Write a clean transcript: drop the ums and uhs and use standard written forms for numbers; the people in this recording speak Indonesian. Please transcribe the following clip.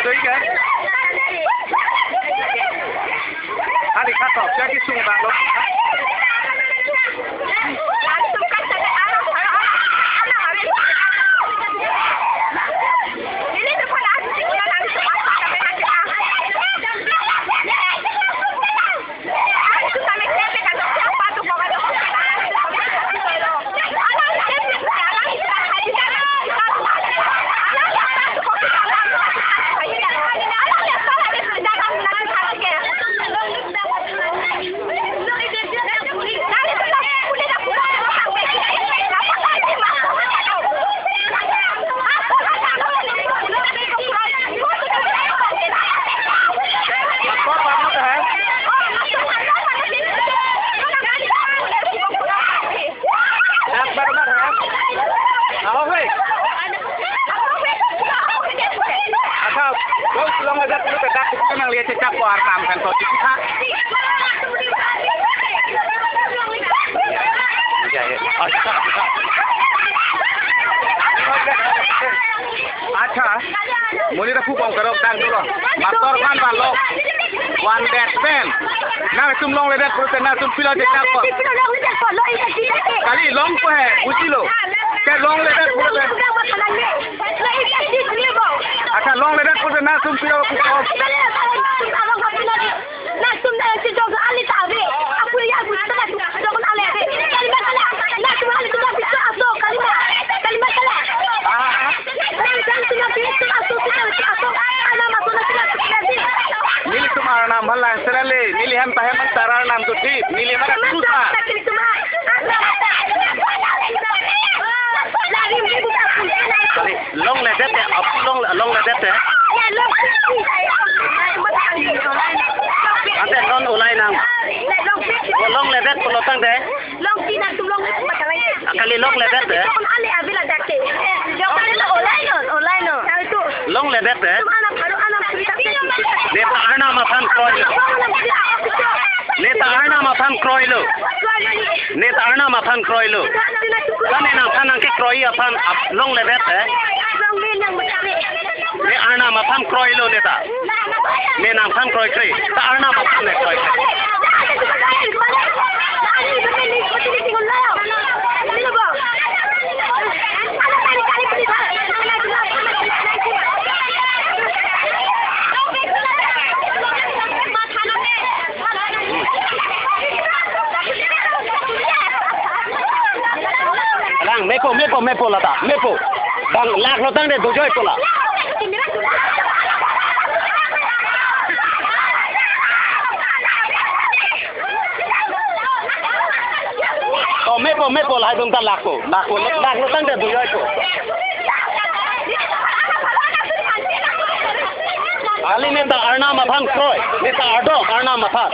đấy kìa. Đi khát thọ cho cái sung bạc luôn. Lihat cecak warna kan to kita. Ya ya. Acha. Muli ra phu kong karok dang dulu. Motor kan balo. One dead pen. Nah tum long le dead prote na tum pila cecak ko. Kali long ko hai, uchi lo. Ke long le dead prote. Acha long le dead prote na tum pila ko. Nili tumara naam bhalla serale nili ham tahe man tarar naam to deep nili mara kusa long le det hai up long le det hai ate non ulai naam long le det polo tang de long tina tum long kali long le det hai long le det hai Neta Arna Mathan Kroilo. Neta Arna Mathan Kroilo. Neta Arna Mathan Kroilo. Kan enang thanang ke kroi aphan long ledet hai. Ne Arna Mathan Kroilo neta. Ne nang than kroi kri. Ta Arna Mathan ne kroi. Mepo lata mepo bang lak lo tang de dojoi pola oh mepo lai dong ta lak lo tang de dojoi po ali neta Arna Mathan Kroy neta Ardo Arna Mathan